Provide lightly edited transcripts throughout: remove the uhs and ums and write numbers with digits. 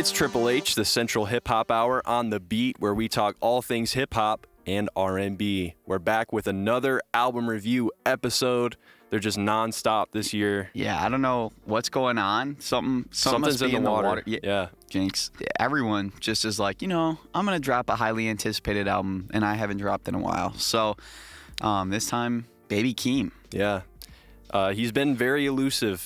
It's Triple H, the Central Hip Hop Hour on the beat, where we talk all things hip hop and R&B. We're back with another album review episode. They're just nonstop this year. Yeah, I don't know what's going on. Something's must be in the water. Yeah. Jinx. Everyone just is like, I'm going to drop a highly anticipated album, and I haven't dropped in a while. So this time, Baby Keem. Yeah. He's been very elusive.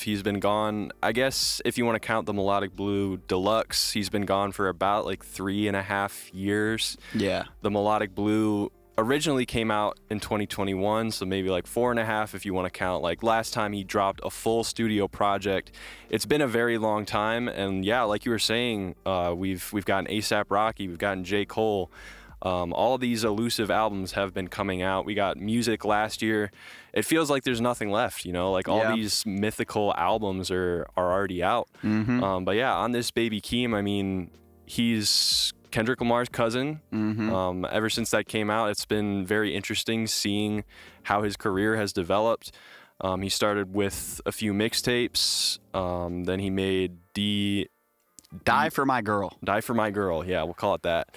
He's been gone, I guess, if you want to count the Melodic Blue Deluxe, he's been gone for about 3.5 years. Yeah. The Melodic Blue originally came out in 2021, so maybe 4.5 if you want to count last time he dropped a full studio project. It's been a very long time, and yeah, like you were saying, we've gotten A$AP Rocky, we've gotten J. Cole. All of these elusive albums have been coming out. We got Music last year. It feels like there's nothing left, all these mythical albums are already out. Mm-hmm. But yeah, on this Baby Keem, I mean, he's Kendrick Lamar's cousin. Mm-hmm. Ever since that came out, it's been very interesting seeing how his career has developed. He started with a few mixtapes. Then he made Die for My Girl. Die for My Girl, yeah, we'll call it that.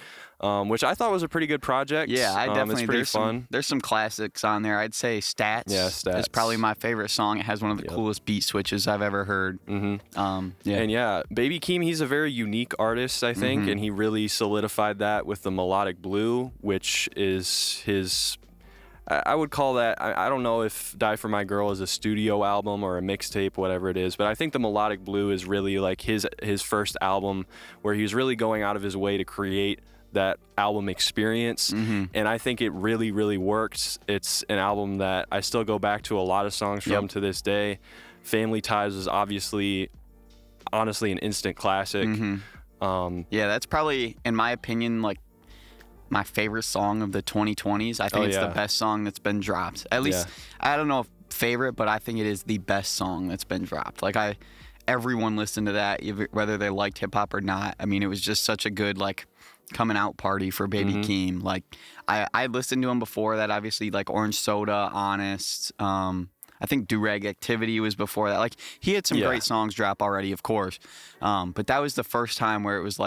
Which I thought was a pretty good project. Yeah, I definitely. It's pretty fun. There's some classics on there. I'd say Stats. Yeah, Stats is probably my favorite song. It has one of the coolest beat switches I've ever heard. Mm-hmm. Yeah. And yeah, Baby Keem, he's a very unique artist, I think, and he really solidified that with the Melodic Blue, which is his. I would call that, I don't know if Die for My Girl is a studio album or a mixtape, whatever it is, but I think the Melodic Blue is really his first album where he was really going out of his way to create that album experience, and I think it really, really worked. It's an album that I still go back to a lot of songs from to this day. Family Ties is honestly an instant classic. Yeah, that's probably, in my opinion, my favorite song of the 2020s. I think it's the best song that's been dropped. At least, I don't know if favorite, but I think it is the best song that's been dropped. Everyone listened to that, whether they liked hip hop or not. I mean, it was just such a good coming out party for Baby Keem. I listened to him before that, obviously, Orange Soda, Honest. I think Do-Rag Activity was before that. He had some great songs drop already, of course. But that was the first time where it was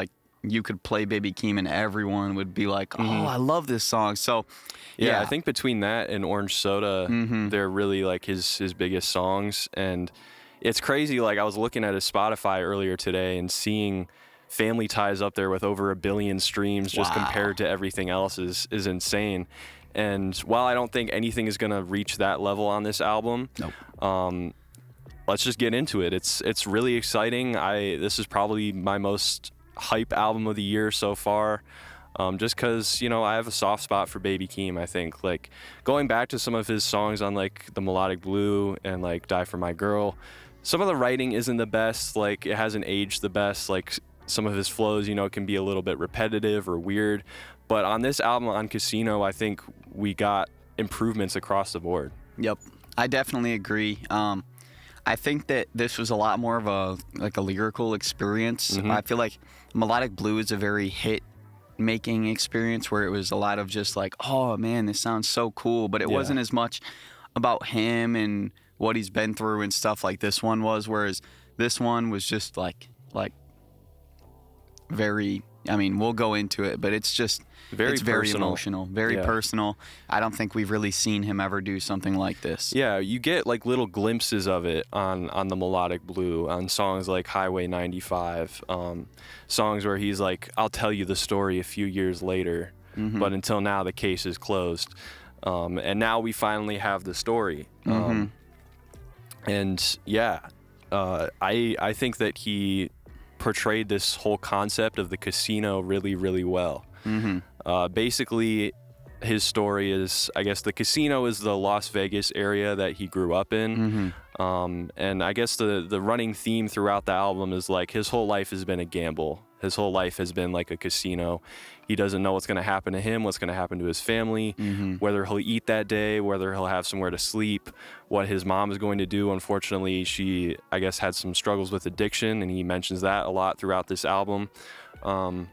you could play Baby Keem and everyone would be like, oh, I love this song. So, yeah, I think between that and Orange Soda, they're really his biggest songs. And it's crazy. I was looking at his Spotify earlier today and seeing Family Ties up there with over 1 billion streams just compared to everything else is insane. And while I don't think anything is going to reach that level on this album, let's just get into it. It's really exciting. This is probably my most hype album of the year so far, just because I have a soft spot for Baby Keem. I think going back to some of his songs on the Melodic Blue and Die for My Girl, some of the writing isn't the best. It hasn't aged the best. Some of his flows can be a little bit repetitive or weird, but on this album, on Casino, I think we got improvements across the board. Yep, I definitely agree. I think that this was a lot more of a lyrical experience. I feel like Melodic Blue is a very hit-making experience where it was a lot of just oh man, this sounds so cool, but it wasn't as much about him and what he's been through and stuff like this one was, whereas this one was just very, I mean, we'll go into it, but it's just very emotional, very personal. I don't think we've really seen him ever do something like this. Yeah, you get little glimpses of it on the Melodic Blue, on songs like Highway 95, songs where he's I'll tell you the story a few years later, but until now the case is closed. And now we finally have the story. And yeah, I think that he portrayed this whole concept of the casino really, really well. Basically, his story is, I guess the casino is the Las Vegas area that he grew up in. And I guess the running theme throughout the album is his whole life has been a gamble. His whole life has been a casino. He doesn't know what's going to happen to him, what's going to happen to his family, whether he'll eat that day, whether he'll have somewhere to sleep, what his mom is going to do. Unfortunately, she, I guess, had some struggles with addiction, and he mentions that a lot throughout this album. And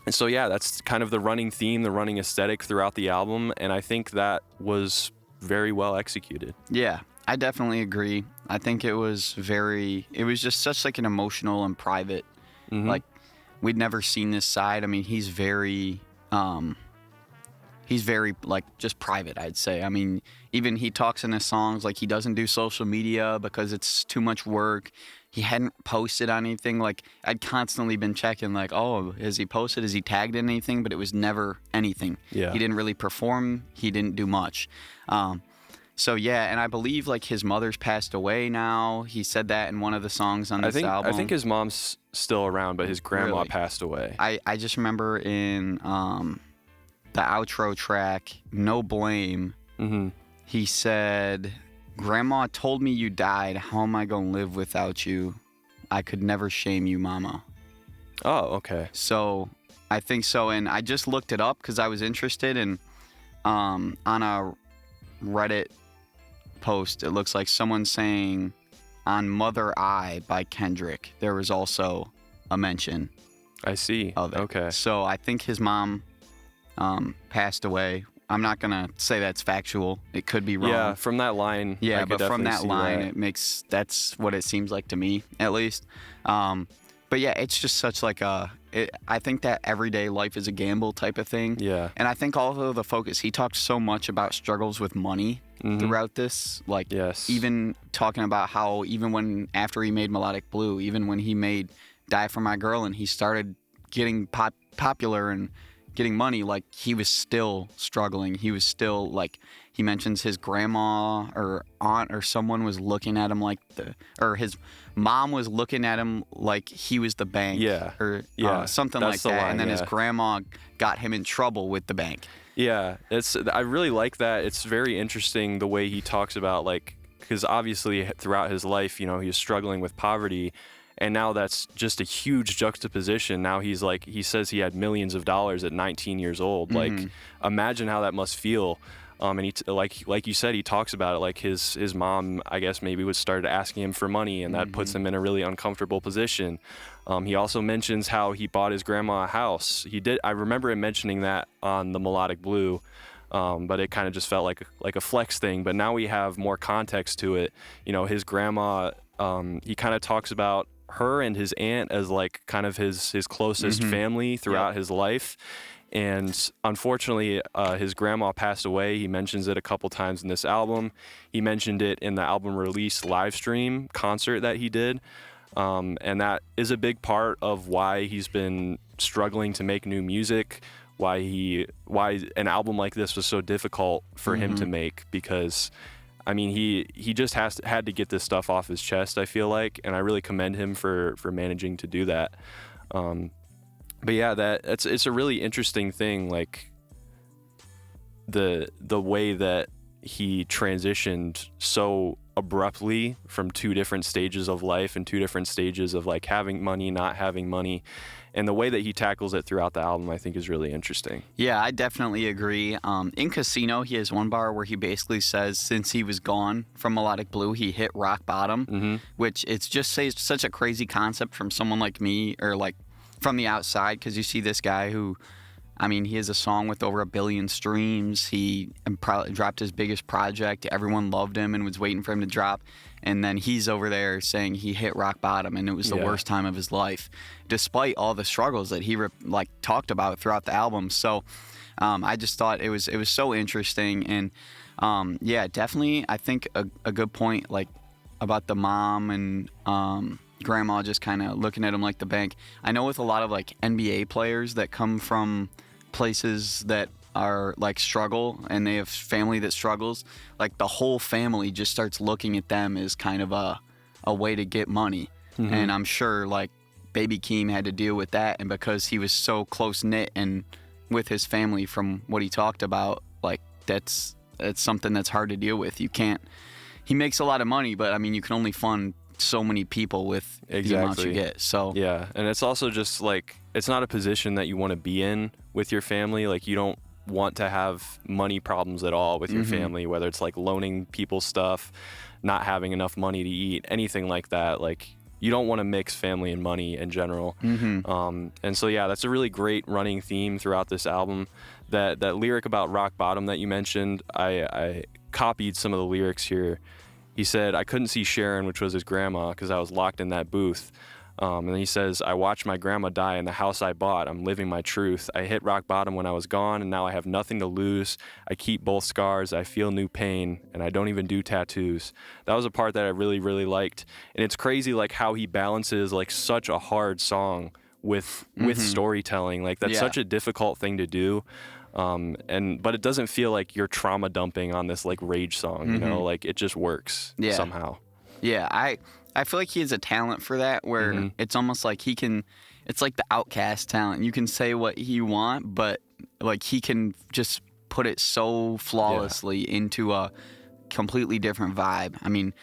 so, yeah, that's kind of the running theme, the running aesthetic throughout the album, and I think that was very well executed. Yeah, I definitely agree. I think it was just such an emotional and private Like, we'd never seen this side. I mean, he's very like just private, I'd say. I mean, even he talks in his songs like he doesn't do social media because it's too much work. He hadn't posted on anything. Like, I'd constantly been checking, like, oh, has he posted? Has he tagged in anything? But it was never anything. Yeah. He didn't really perform. He didn't do much. So, yeah, and I believe, like, his mother's passed away now. He said that in one of the songs on this album. I think his mom's still around, but his grandma Really? passed away. I just remember in the outro track, No Blame, he said, Grandma told me you died. How am I going to live without you? I could never shame you, Mama. Oh, okay. So I think so. And I just looked it up because I was interested. And on a Reddit post, it looks like someone saying on Mother I by Kendrick, there was also a mention. I see. Of it. Okay. So I think his mom passed away. I'm not going to say that's factual. It could be wrong. Yeah, from that line. Yeah, I could but from that definitely see line, that's what it seems like to me, at least. But yeah, it's just such like I think that everyday life is a gamble type of thing. Yeah. And I think also the focus, he talked so much about struggles with money throughout this. Like, yes. Even talking about how even after he made Melodic Blue, even when he made Die For My Girl and he started getting popular and getting money, like, he was still struggling. He was still, like, he mentions his grandma or aunt or someone was looking at him like or his mom was looking at him like he was the bank. Yeah. Or something That's like that. line, and then his grandma got him in trouble with the bank. Yeah, I really like that. It's very interesting the way he talks about, like, because obviously throughout his life, he was struggling with poverty. And now that's just a huge juxtaposition. Now he's like, he says he had millions of dollars at 19 years old. Like, imagine how that must feel. And he like you said, he talks about it like his mom, I guess, maybe was started asking him for money, and that puts him in a really uncomfortable position. He also mentions how he bought his grandma a house. I remember him mentioning that on the Melodic Blue, but it kind of just felt like a flex thing. But now we have more context to it. His grandma, he kind of talks about her and his aunt as like kind of his closest family throughout his life. And unfortunately, his grandma passed away. He mentions it a couple times in this album. He mentioned it in the album release live stream concert that he did. And that is a big part of why he's been struggling to make new music, why an album like this was so difficult for him to make, because I mean, he just had to get this stuff off his chest, I feel like, and I really commend him for managing to do that. But yeah, it's a really interesting thing, like the way that he transitioned so abruptly from two different stages of life and two different stages of like having money, not having money. And the way that he tackles it throughout the album, I think, is really interesting. Yeah, I definitely agree. In Casino, he has one bar where he basically says since he was gone from Melodic Blue, he hit rock bottom, which it's just such a crazy concept from someone like me, or like from the outside, because you see this guy who, I mean, he has a song with over 1 billion streams. He probably dropped his biggest project. Everyone loved him and was waiting for him to drop. And then he's over there saying he hit rock bottom and it was the worst time of his life, despite all the struggles that he talked about throughout the album. So I just thought it was so interesting. And yeah, definitely, I think a good point, like about the mom and grandma just kind of looking at him like the bank. I know with a lot of like NBA players that come from places that are like struggle and they have family that struggles, like the whole family just starts looking at them as kind of a way to get money. And I'm sure like Baby Keem had to deal with that, and because he was so close knit and with his family, from what he talked about, like that's something that's hard to deal with. He makes a lot of money, but I mean, you can only fund so many people with the amount you get. So yeah, and it's also just like, it's not a position that you want to be in with your family. Like, you don't want to have money problems at all with your family, whether it's like loaning people stuff, not having enough money to eat, anything like that. Like, you don't want to mix family and money in general. And so yeah, that's a really great running theme throughout this album. That lyric about rock bottom that you mentioned, I copied some of the lyrics here. He said, I couldn't see Sharon, which was his grandma, because I was locked in that booth. And then he says, I watched my grandma die in the house I bought. I'm living my truth. I hit rock bottom when I was gone, and now I have nothing to lose. I keep both scars. I feel new pain, and I don't even do tattoos. That was a part that I really, really liked. And it's crazy, like, how he balances, like, such a hard song with storytelling. Like, that's such a difficult thing to do. But it doesn't feel like you're trauma dumping on this, like, rage song, you know? Like, it just works somehow. Yeah, I feel like he has a talent for that where it's almost like it's like the Outkast talent. You can say what you want, but like he can just put it so flawlessly into a completely different vibe. I mean,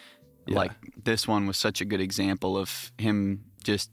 like this one was such a good example of him just,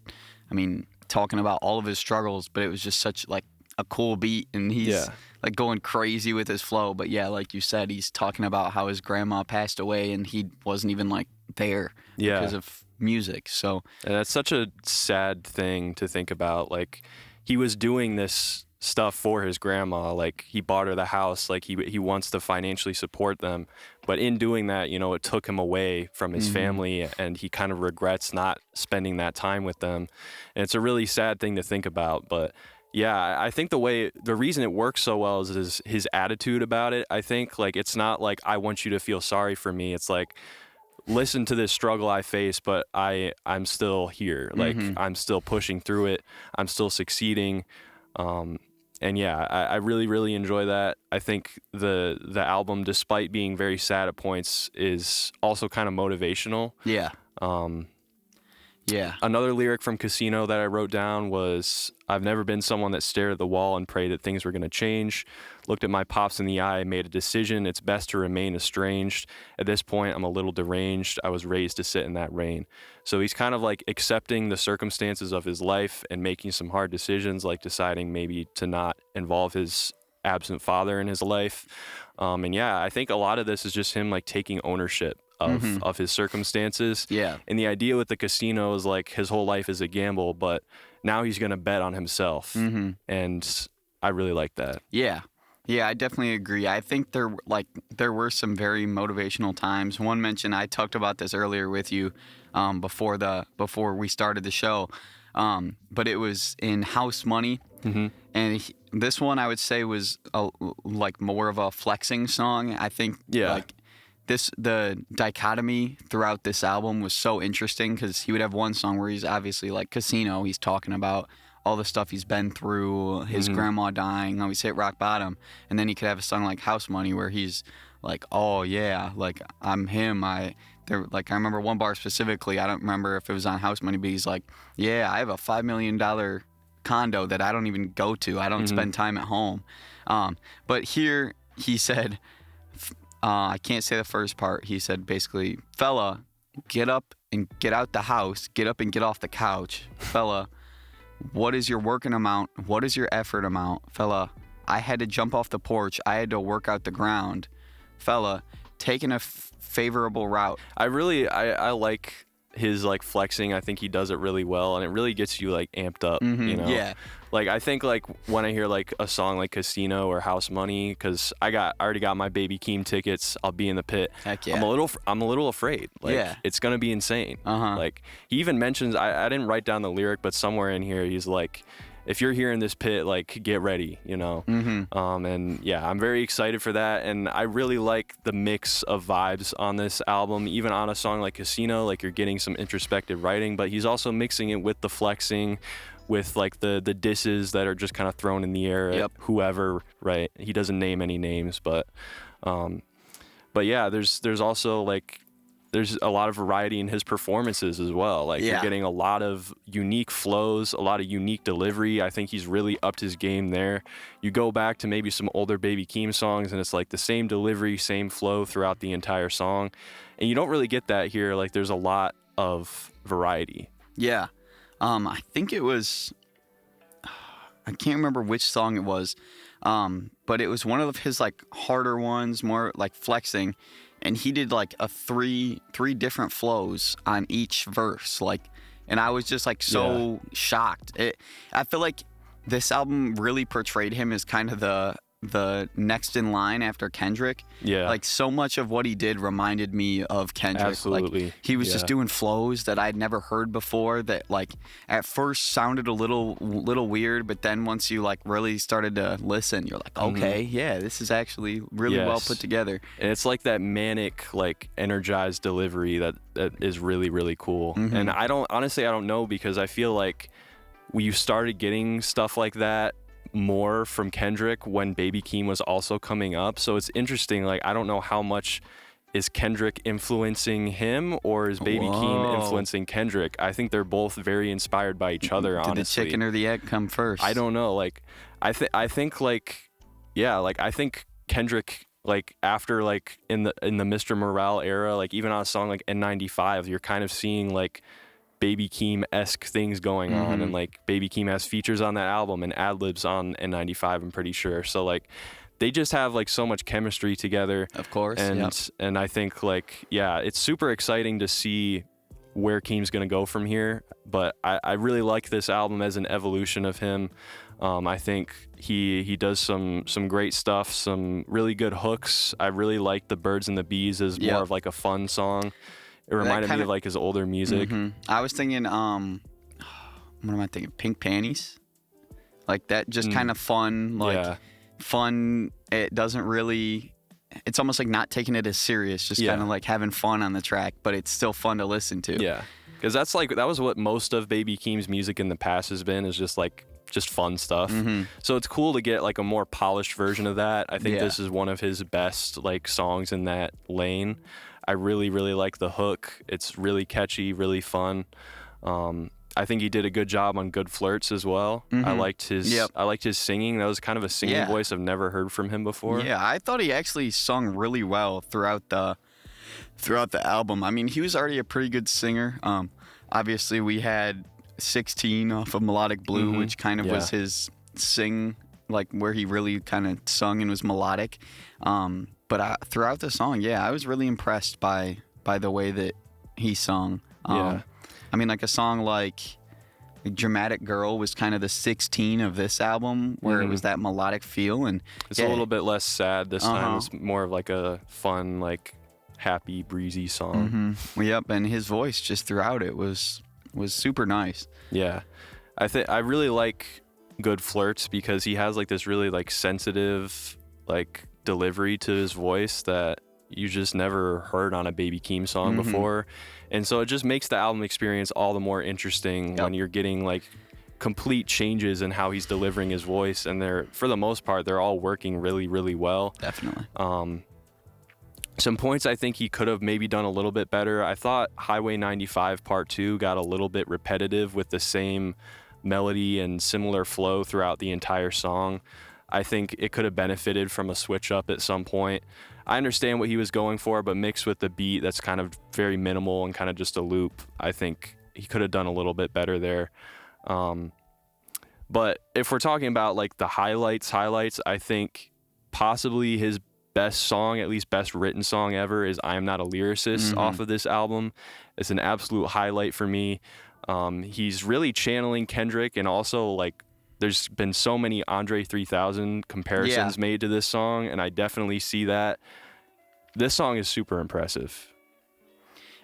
talking about all of his struggles, but it was just such like a cool beat, and he's like going crazy with his flow. But yeah, like you said, he's talking about how his grandma passed away and he wasn't even like there because of music. So, and that's such a sad thing to think about. Like, he was doing this stuff for his grandma. Like, he bought her the house. Like, he wants to financially support them, but in doing that, you know, it took him away from his family, and he kind of regrets not spending that time with them. And it's a really sad thing to think about. But yeah, I think the reason it works so well is his attitude about it. I think, like, it's not like, I want you to feel sorry for me. It's like, listen to this struggle I face, but I'm still here. Like, I'm still pushing through it. I'm still succeeding. And yeah, I really, really enjoy that. I think the album, despite being very sad at points, is also kind of motivational. Yeah. Another lyric from Casino that I wrote down was, I've never been someone that stared at the wall and prayed that things were going to change. Looked at my pops in the eye, made a decision. It's best to remain estranged. At this point, I'm a little deranged. I was raised to sit in that rain. So he's kind of like accepting the circumstances of his life and making some hard decisions, like deciding maybe to not involve his absent father in his life. And yeah, I think a lot of this is just him like taking ownership of his circumstances. Yeah. And the idea with the casino is like his whole life is a gamble, but now he's going to bet on himself. And I really like that. Yeah. Yeah, I definitely agree. I think there were some very motivational times. One mention, I talked about this earlier with you before we started the show, but it was in House Money. And this one I would say was like more of a flexing song. I think like the dichotomy throughout this album was so interesting, because he would have one song where he's obviously like Casino, he's talking about all the stuff he's been through, his grandma dying, how he's hit rock bottom. And then he could have a song like House Money where he's like, oh yeah, like I'm him. I remember one bar specifically, I don't remember if it was on House Money, but he's like, yeah, I have a $5 million condo that I don't even go to. I don't spend time at home. But here he said, I can't say the first part. He said basically, fella, get up and get out the house. Get up and get off the couch. Fella, what is your working amount? What is your effort amount? Fella, I had to jump off the porch. I had to work out the ground. Fella, taking a favorable route. I like his like flexing. I think he does it really well, and it really gets you like amped up, you know? Yeah. Like, I think like when I hear like a song like Casino or House Money, because I already got my Baby Keem tickets. I'll be in the pit. Heck yeah. I'm a little afraid. Like, it's gonna be insane. Like, he even mentions, I didn't write down the lyric, but somewhere in here he's like, if you're here in this pit, like, get ready, you know? And yeah, I'm very excited for that. And I really like the mix of vibes on this album. Even on a song like Casino, like, you're getting some introspective writing, but he's also mixing it with the flexing, with like the disses that are just kind of thrown in the air at whoever, right? He doesn't name any names, but yeah, there's also like, there's a lot of variety in his performances as well. Like, you're getting a lot of unique flows, a lot of unique delivery. I think he's really upped his game there. You go back to maybe some older Baby Keem songs, and it's like the same delivery, same flow throughout the entire song. And you don't really get that here. Like, there's a lot of variety. Yeah. I think it was, I can't remember which song it was, but it was one of his like harder ones, more like flexing. And he did like three different flows on each verse, like, and I was just like so shocked. I feel like this album really portrayed him as kind of the next in line after Kendrick. Yeah. Like, so much of what he did reminded me of Kendrick. Absolutely. Like, he was just doing flows that I'd never heard before that, like, at first sounded a little weird, but then once you, like, really started to listen, you're like, okay, yeah, this is actually really well put together. And it's like that manic, like, energized delivery that is really, really cool. And I don't know, because I feel like you started getting stuff like that more from Kendrick when Baby Keem was also coming up. So it's interesting. Like, I don't know how much is Kendrick influencing him or is Baby Keem influencing Kendrick. I think they're both very inspired by each other, honestly. Did the chicken or the egg come first? I don't know. Like, I think like, yeah, like, I think Kendrick, like, after, like, in the Mr. Morale era, like, even on a song like N95, you're kind of seeing, like, Baby Keem-esque things going on, and, like, Baby Keem has features on that album and ad-libs on N95, I'm pretty sure. So, like, they just have, like, so much chemistry together. Of course. And I think, like, yeah, it's super exciting to see where Keem's gonna go from here. But I really like this album as an evolution of him. I think he does some great stuff, some really good hooks. I really like the Birds and the Bees as more of, like, a fun song. It reminded me of, like, his older music. I was thinking, what am I thinking? Pink Panties? Like, that just kind of fun, like, fun. It doesn't really, it's almost like not taking it as serious, just kind of like having fun on the track, but it's still fun to listen to. Yeah. Because that was what most of Baby Keem's music in the past has been, is just, like, just fun stuff. So it's cool to get, like, a more polished version of that. I think this is one of his best, like, songs in that lane. I really, really like the hook. It's really catchy, really fun. I think he did a good job on Good Flirts as well. I liked his singing. That was kind of a singing voice I've never heard from him before. Yeah, I thought he actually sung really well throughout the album. I mean, he was already a pretty good singer. Obviously, we had 16 off of Melodic Blue, which kind of was his sing, like, where he really kind of sung and was melodic. But throughout the song, I was really impressed by the way that he sung. I mean, like, a song like Dramatic Girl was kind of the 16 of this album, where it was that melodic feel. And it's a little bit less sad this time. It's more of, like, a fun, like, happy, breezy song. Yep, and his voice just throughout it was super nice. Yeah. I really like Good Flirts because he has, like, this really, like, sensitive, like, delivery to his voice that you just never heard on a Baby Keem song before. And so it just makes the album experience all the more interesting when you're getting, like, complete changes in how he's delivering his voice, and for the most part, they're all working really, really well. Definitely. Some points I think he could have maybe done a little bit better. I thought Highway 95 Part 2 got a little bit repetitive with the same melody and similar flow throughout the entire song. I think it could have benefited from a switch up at some point. I understand what he was going for, but mixed with the beat that's kind of very minimal and kind of just a loop, I think he could have done a little bit better there. But if we're talking about, like, the highlights, I think possibly his best song, at least best written song ever, is I Am Not a Lyricist off of this album. It's an absolute highlight for me. He's really channeling Kendrick, and also, like, there's been so many Andre 3000 comparisons made to this song, and I definitely see that. This song is super impressive.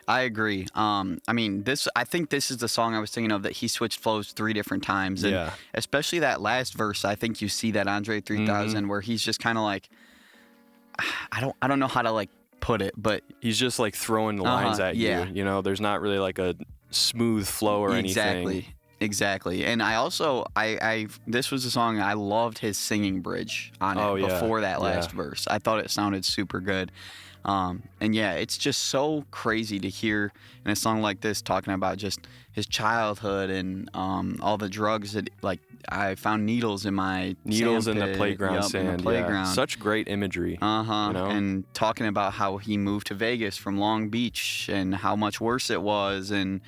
I agree. I mean, I think this is the song I was thinking of that he switched flows 3 different times. And especially that last verse, I think you see that Andre 3000 where he's just kind of like, I don't know how to, like, put it, but he's just, like, throwing lines at you. You know, there's not really, like, a smooth flow or anything. Exactly. And I also, this was a song I loved his singing bridge on it before that last verse. I thought it sounded super good. And it's just so crazy to hear in a song like this talking about just his childhood and all the drugs that, like, I found needles in my needles sand in pit. the playground sand. In the playground. Such great imagery. You know? And talking about how he moved to Vegas from Long Beach and how much worse it was, and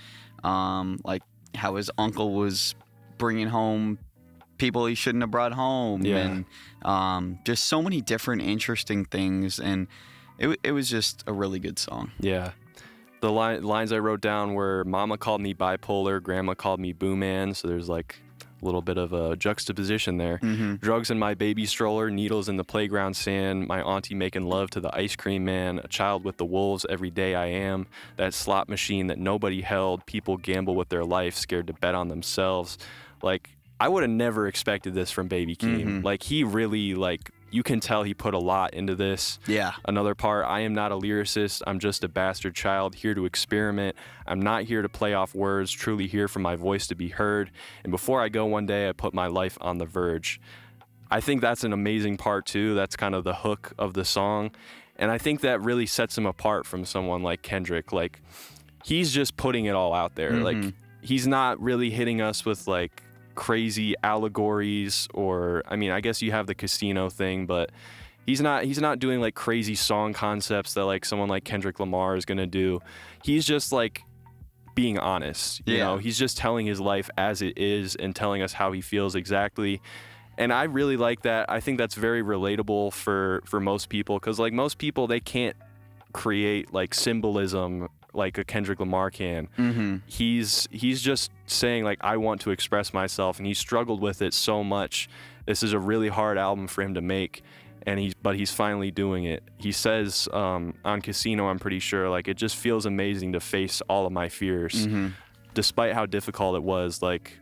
like, how his uncle was bringing home people he shouldn't have brought home, and just so many different interesting things, and it was just a really good song. Yeah. The lines I wrote down were, Mama called me bipolar, Grandma called me boo man, so there's, like, A little bit of a juxtaposition there. Drugs in my baby stroller, needles in the playground sand, my auntie making love to the ice cream man, a child with the wolves every day I am, that slot machine that nobody held, people gamble with their life, scared to bet on themselves. Like, I would have never expected this from Baby Keem. Like, he really, like, you can tell he put a lot into this. Yeah. Another part, I am not a lyricist. I'm just a bastard child here to experiment. I'm not here to play off words, truly here for my voice to be heard. And before I go one day, I put my life on the verge. I think that's an amazing part too. That's kind of the hook of the song. And I think that really sets him apart from someone like Kendrick. Like, he's just putting it all out there. Like, he's not really hitting us with like crazy allegories, or I mean, I guess you have the casino thing, but he's not doing like crazy song concepts that like someone like Kendrick Lamar is gonna do. He's just like being honest. You know, he's just telling his life as it is and telling us how he feels exactly. And I really like that. I think that's very relatable for most people, because like most people, they can't create like symbolism like a Kendrick Lamar can. He's just saying like, I want to express myself, and he struggled with it so much. This is a really hard album for him to make, and but he's finally doing it. He says on Casino, I'm pretty sure, like, it just feels amazing to face all of my fears, despite how difficult it was. Like,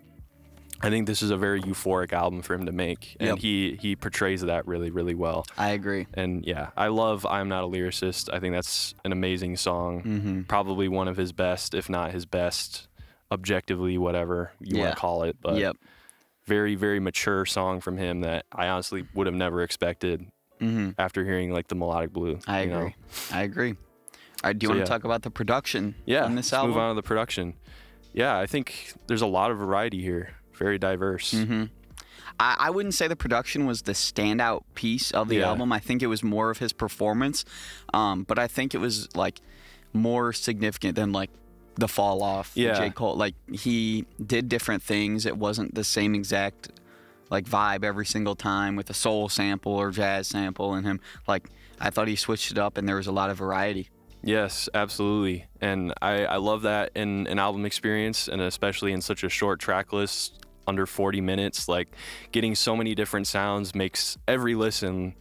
I think this is a very euphoric album for him to make, and he portrays that really, really well. I agree. And yeah, I love I'm Not a Lyricist. I think that's an amazing song. Probably one of his best, if not his best, objectively, whatever you want to call it. But very, very mature song from him that I honestly would have never expected after hearing like the Melodic Blue. I agree. I agree. All right, do you want to talk about the production on this album? Move on to the production. Yeah, I think there's a lot of variety here. Very diverse. I wouldn't say the production was the standout piece of the album. I think it was more of his performance, but I think it was like more significant than like the fall off. J. Cole, like, he did different things. It wasn't the same exact like vibe every single time with a soul sample or jazz sample in him. Like, I thought he switched it up, and there was a lot of variety. Yes, absolutely. And I love that in an album experience, and especially in such a short track list, under 40 minutes. Like, getting so many different sounds makes every listen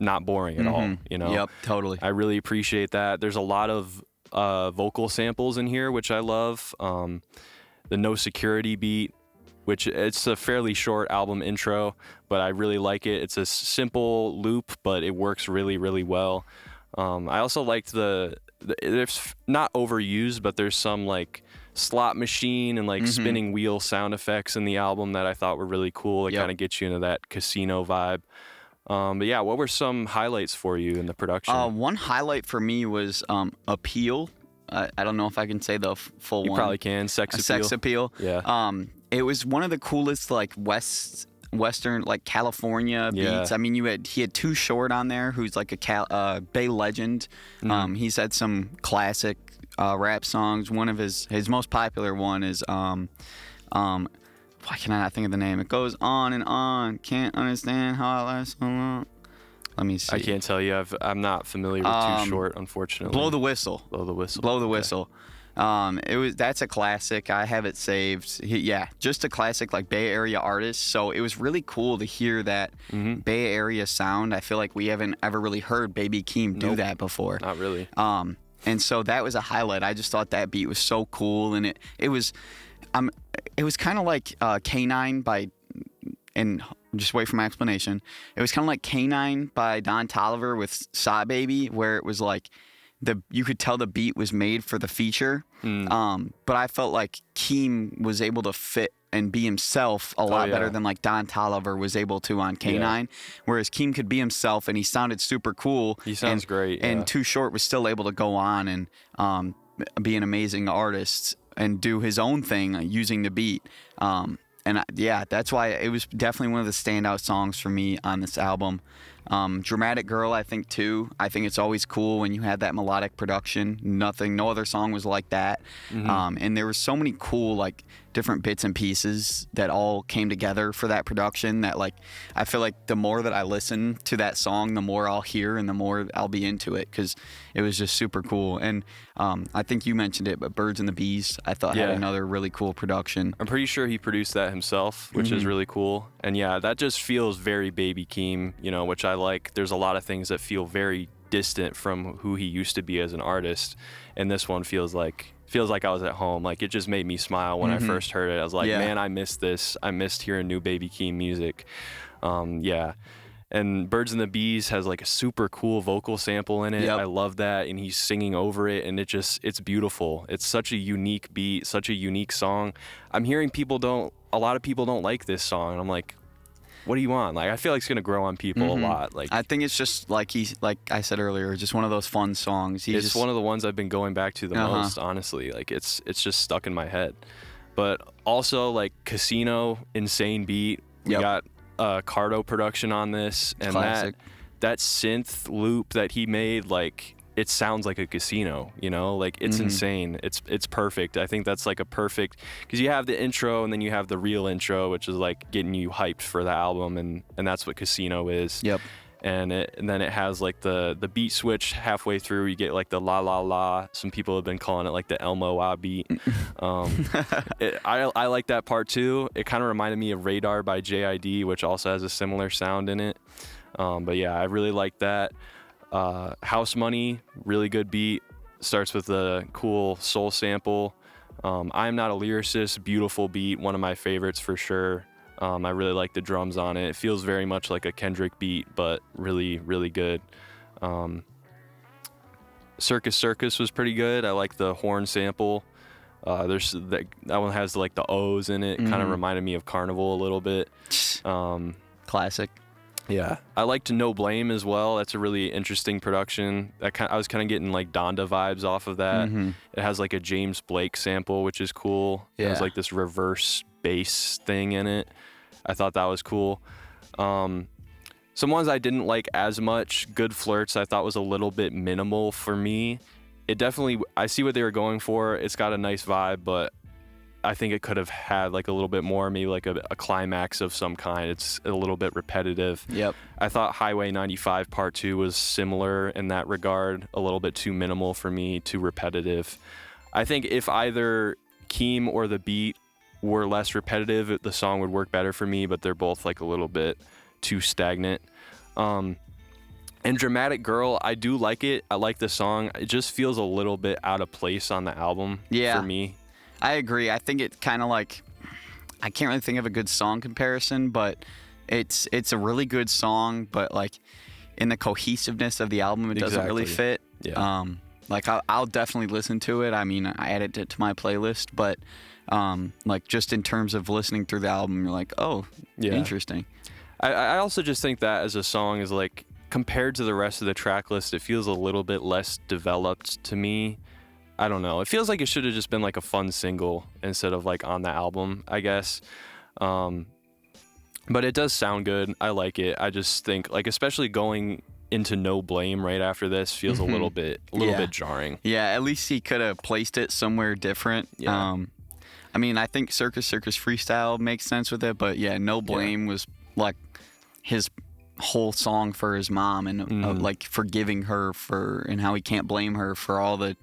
not boring at all, you know? Yep, totally. I really appreciate that. There's a lot of vocal samples in here, which I love. The No Security beat, which it's a fairly short album intro, but I really like it. It's a simple loop, but it works really, really well. I also liked it's not overused, but there's some like slot machine and like spinning wheel sound effects in the album that I thought were really cool. It kind of gets you into that casino vibe. But yeah, what were some highlights for you in the production? One highlight for me was Appeal. I don't know if I can say the full one. You probably can. Sex Appeal. Sex Appeal. Yeah. It was one of the coolest like Western, like California beats. Yeah. I mean, he had Too Short on there, who's like a Bay legend. He's had some classic rap songs. One of his most popular one is why can I not think of the name? It goes on and on. Can't understand how I last so long. Let me see. I can't tell you. I'm not familiar with Too Short, unfortunately. Blow the Whistle. Blow the Whistle. Blow the Whistle. That's a classic. I have it saved. Just a classic, like, Bay Area artist. So it was really cool to hear that Bay Area sound. I feel like we haven't ever really heard Baby Keem do that before. Not really. And so that was a highlight. I just thought that beat was so cool, and it was kind of like K9 by, and just wait for my explanation. It was kind of like K9 by Don Toliver with Saw Baby, where it was like you could tell the beat was made for the feature. But I felt like Keem was able to fit and be himself a lot better than like Don Toliver was able to on K9. Whereas Keem could be himself, and he sounded super cool. He sounds great. And Too Short was still able to go on and be an amazing artist and do his own thing using the beat. That's why it was definitely one of the standout songs for me on this album. Dramatic Girl, I think, too. I think it's always cool when you had that melodic production. No other song was like that. And there were so many cool, like, different bits and pieces that all came together for that production that, like, I feel like the more that I listen to that song, the more I'll hear and the more I'll be into it, because it was just super cool. And I think you mentioned it, but Birds and the Bees, I thought had another really cool production. I'm pretty sure he produced that himself, which is really cool. And yeah, that just feels very Baby Keem, you know, which I like. There's a lot of things that feel very distant from who he used to be as an artist, and this one feels like I was at home. Like, it just made me smile when I first heard it. I was like, man, I missed this. I missed hearing new Baby Keem music. And Birds and the Bees has like a super cool vocal sample in it. I love that, and he's singing over it, and it's beautiful. It's such a unique beat, such a unique song. I'm hearing a lot of people don't like this song, and I'm like, what do you want? Like, I feel like it's gonna grow on people a lot. Like, I think it's just like I said earlier, just one of those fun songs. It's one of the ones I've been going back to the most, honestly. Like, it's just stuck in my head. But also, like, Casino, insane beat. We got Cardo production on this, and that synth loop that he made, like, it sounds like a casino, you know, like, it's insane. It's perfect. I think that's like a perfect, because you have the intro and then you have the real intro, which is like getting you hyped for the album, and that's what Casino is. And then it has like the beat switch halfway through. You get like the la la la. Some people have been calling it like the Elmo ah beat. I like that part too. It kind of reminded me of Radar by JID, which also has a similar sound in it. But yeah, I really like that. House Money, really good beat. Starts with a cool soul sample. I'm Not a Lyricist, beautiful beat, one of my favorites for sure. I really like the drums on it. It feels very much like a Kendrick beat, but really, really good. Circus Circus was pretty good. I like the horn sample. There's that one has like the O's in it. Kind of reminded me of Carnival a little bit. Classic. Yeah, I liked No Blame as well. That's a really interesting production. I was kind of getting like Donda vibes off of that. It has like a James Blake sample, which is cool. It has like this reverse bass thing in it. I thought that was cool. Some ones I didn't like as much. Good Flirts I thought was a little bit minimal for me. I see what they were going for. It's got a nice vibe, but I think it could have had like a little bit more, maybe like a climax of some kind. It's a little bit repetitive. I thought Highway 95 Part 2 was similar in that regard, a little bit too minimal for me, too repetitive. I think if either Keem or the beat were less repetitive, the song would work better for me, but they're both like a little bit too stagnant. And Dramatic Girl, I do like it. I like the song. It just feels a little bit out of place on the album for me. I agree. I think it kind of like, I can't really think of a good song comparison, but it's a really good song, but like in the cohesiveness of the album, it doesn't really fit. Like I'll definitely listen to it. I mean, I added it to my playlist, but like just in terms of listening through the album, you're like, oh, interesting. I also just think that as a song is like, compared to the rest of the track list, it feels a little bit less developed to me. I don't know. It feels like it should have just been like a fun single instead of like on the album, I guess. But it does sound good. I like it. I just think like, especially going into No Blame right after this feels a little bit jarring. Yeah, at least he could have placed it somewhere different. I mean, I think Circus Circus Freestyle makes sense with it, but yeah, No Blame was like his whole song for his mom, and like forgiving her and how he can't blame her for all the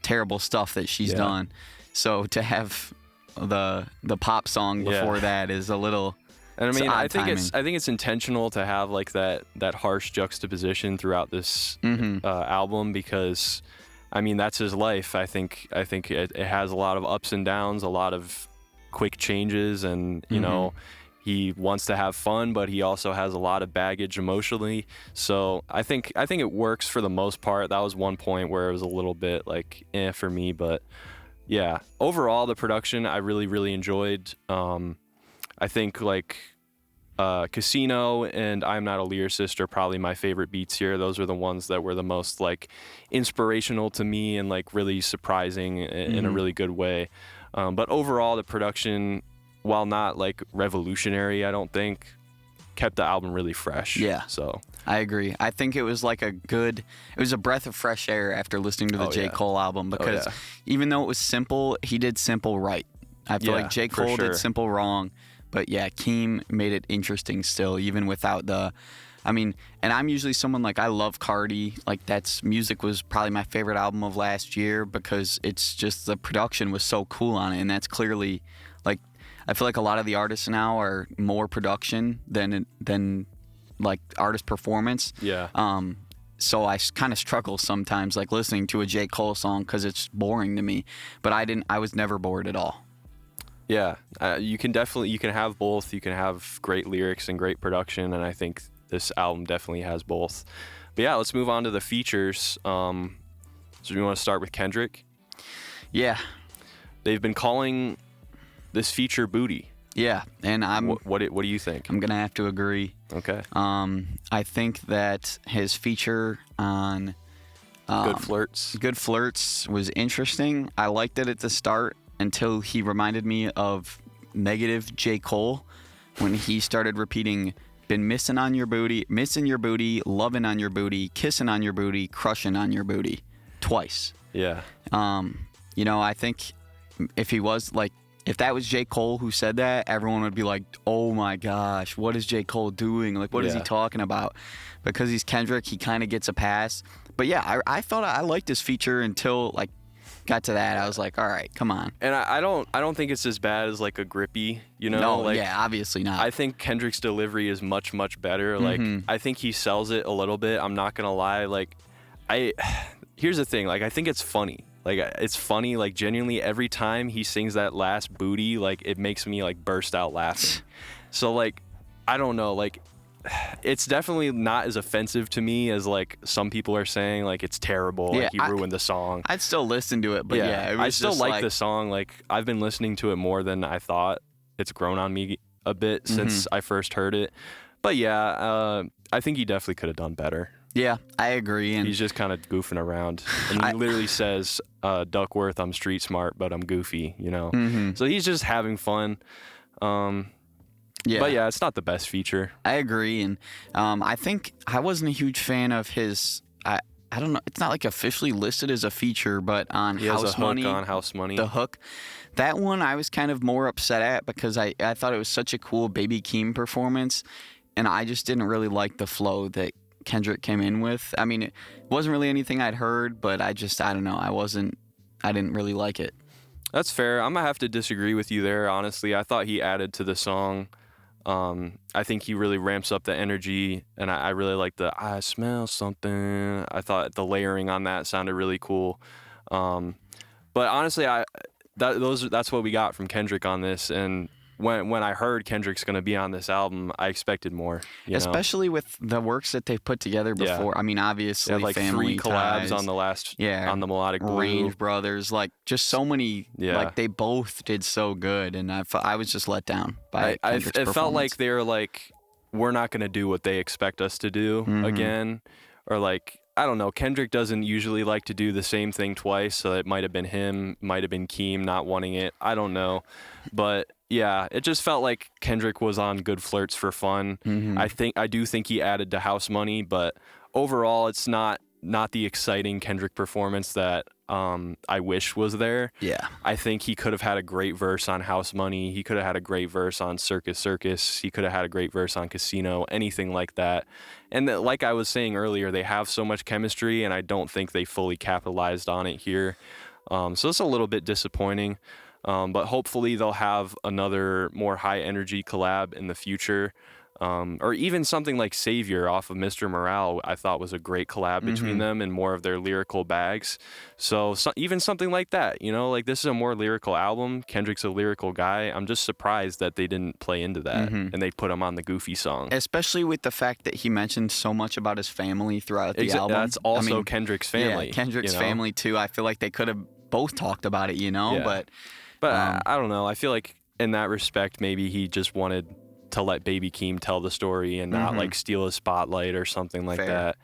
terrible stuff that she's done. So to have the pop song before that is a little. And I mean, I think it's intentional to have like that harsh juxtaposition throughout this album, because I mean, that's his life. I think it has a lot of ups and downs, a lot of quick changes, and you know, he wants to have fun, but he also has a lot of baggage emotionally. So I think it works for the most part. That was one point where it was a little bit like for me, but yeah, overall the production I really, really enjoyed. I think like Casino and I'm Not a Lyricist are probably my favorite beats here. Those are the ones that were the most like inspirational to me and like really surprising in a really good way. But overall the production, while not like revolutionary, I don't think, kept the album really fresh. Yeah. So I agree. I think it was like it was a breath of fresh air after listening to the J. Cole album, because even though it was simple, he did simple right. I feel like J. Cole did simple wrong, but Keem made it interesting still, even without and I'm usually someone like, I love Cardi. Like, music was probably my favorite album of last year, because it's just the production was so cool on it, and that's clearly, like, I feel like a lot of the artists now are more production than like artist performance. Yeah. So I kind of struggle sometimes, like, listening to a J. Cole song, because it's boring to me. But I was never bored at all. Yeah, you can have both. You can have great lyrics and great production, and I think this album definitely has both. But yeah, let's move on to the features. So you want to start with Kendrick? Yeah. They've been calling this feature booty. Yeah, and What do you think? I'm gonna have to agree. Okay. I think that his feature on Good Flirts was interesting. I liked it at the start until he reminded me of negative J. Cole when he started repeating, been missing on your booty, loving on your booty, kissing on your booty, crushing on your booty, twice. Yeah. I think if that was J. Cole who said that, everyone would be like, oh my gosh, what is J. Cole doing? Like, what is he talking about? Because he's Kendrick, he kind of gets a pass. But yeah, I thought I liked this feature until, like, got to that. I was like, all right, come on. And I don't think it's as bad as like a Grippy, No, like, obviously not. I think Kendrick's delivery is much, much better. Like, I think he sells it a little bit. I'm not gonna lie. Like, here's the thing. Like, I think it's funny. Like, it's funny. Like, genuinely, every time he sings that last booty, like, it makes me like burst out laughing. So, like, I don't know. Like, it's definitely not as offensive to me as, like, some people are saying. Like, it's terrible. Like, he ruined the song. I'd still listen to it, but it was I still like the song. Like, I've been listening to it more than I thought. It's grown on me a bit since I first heard it. But yeah, I think he definitely could have done better. Yeah, I agree. And he's just kind of goofing around. And he literally says, Duckworth, I'm street smart, but I'm goofy, So he's just having fun. But yeah, it's not the best feature. I agree. And I think I wasn't a huge fan of his, I don't know, it's not like officially listed as a feature, but on House Money. On House Money. The hook. That one I was kind of more upset at, because I thought it was such a cool Baby Keem performance, and I just didn't really like the flow that Kendrick came in with. I mean, it wasn't really anything I'd heard, but I don't know. I didn't really like it. That's fair. I'm going to have to disagree with you there, honestly. I thought he added to the song. I think he really ramps up the energy, and I really like the I smell something. I thought the layering on that sounded really cool. But honestly, that's what we got from Kendrick on this, and when I heard Kendrick's going to be on this album, I expected more. Especially with the works that they've put together before. I mean, obviously, like Family 3 collabs Ties, on the Melodic Blue. Range Brothers, like, just so many. Like, they both did so good, and I was just let down by Kendrick's performance. It felt like they were like, we're not going to do what they expect us to do again, or like, I don't know. Kendrick doesn't usually like to do the same thing twice, so it might have been him, might have been Keem not wanting it. I don't know, but yeah, it just felt like Kendrick was on Good Flirts for fun. I do think he added to House Money, but overall, it's not the exciting Kendrick performance that I wish was there. Yeah, I think he could have had a great verse on House Money. He could have had a great verse on Circus. He could have had a great verse on Casino, anything like that. And like I was saying earlier, they have so much chemistry, and I don't think they fully capitalized on it here. So it's a little bit disappointing. But hopefully they'll have another more high energy collab in the future. Or even something like Savior off of Mr. Morale, I thought was a great collab between them and more of their lyrical bags. So even something like that, like, this is a more lyrical album. Kendrick's a lyrical guy. I'm just surprised that they didn't play into that and they put him on the goofy song. Especially with the fact that he mentioned so much about his family throughout the album. That's also Kendrick's family. Yeah, Kendrick's family too. I feel like they could have both talked about it, But I don't know. I feel like in that respect, maybe he just wanted to let Baby Keem tell the story and not like steal a spotlight or something like that.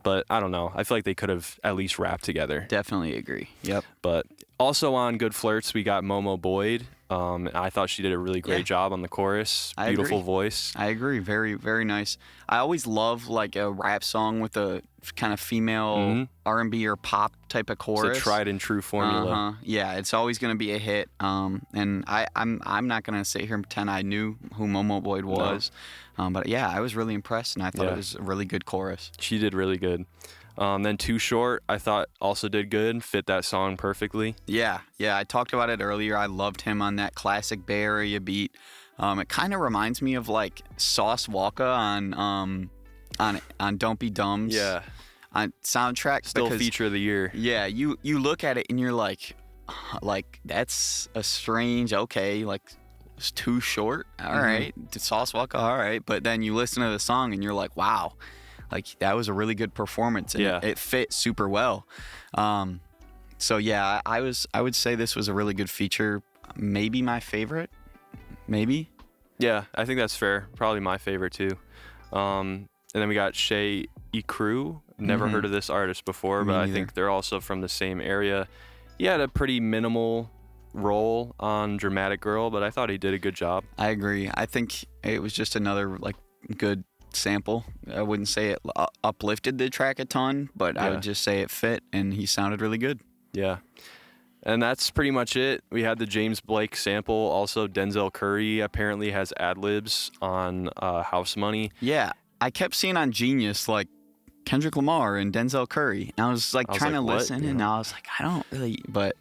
But I don't know. I feel like they could have at least rapped together. Definitely agree. Yep. But also on Good Flirts, we got Momo Boyd. I thought she did a really great job on the chorus. Beautiful voice. I agree. Very, very nice. I always love like a rap song with a kind of female R&B or pop type of chorus. It's a tried and true formula. Yeah, it's always going to be a hit. And I'm not going to sit here and pretend I knew who Momo Boyd was. No. But yeah, I was really impressed, and I thought it was a really good chorus. She did really good. Then Too Short, I thought also did good, fit that song perfectly. Yeah, I talked about it earlier. I loved him on that classic Bay Area beat. It kind of reminds me of like Sauce Walka on Don't Be Dumb's on soundtrack. Still feature of the year. Yeah, you look at it and you're like that's a strange, like it's too short. All right, Sauce Walka, all right. But then you listen to the song and you're like, wow. Like, that was a really good performance, and it fit super well. So, yeah, I would say this was a really good feature. Maybe my favorite. Maybe. Yeah, I think that's fair. Probably my favorite, too. And then we got Shay Ikru. Never heard of this artist before, but I think they're also from the same area. He had a pretty minimal role on Dramatic Girl, but I thought he did a good job. I agree. I think it was just another, like, good sample. I wouldn't say it uplifted the track a ton, but I would just say it fit, and he sounded really good. Yeah. And that's pretty much it. We had the James Blake sample. Also, Denzel Curry apparently has ad-libs on House Money. Yeah. I kept seeing on Genius, like, Kendrick Lamar and Denzel Curry. And I was trying to listen, and I was like, I don't really, but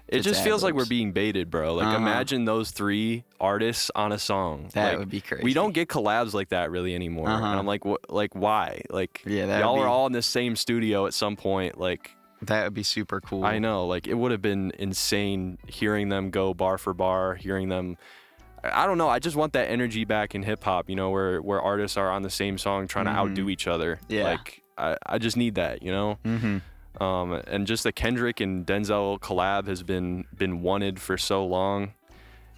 it just feels like we're being baited, bro. Like, imagine those three artists on a song. That would be crazy. We don't get collabs like that really anymore. And I'm like, why? Like, y'all are all in the same studio at some point. Like, that would be super cool. I know. Like, it would have been insane hearing them go bar for bar, hearing them. I don't know. I just want that energy back in hip hop, where artists are on the same song trying to outdo each other. Yeah. Like, I just need that, And just the Kendrick and Denzel collab has been wanted for so long,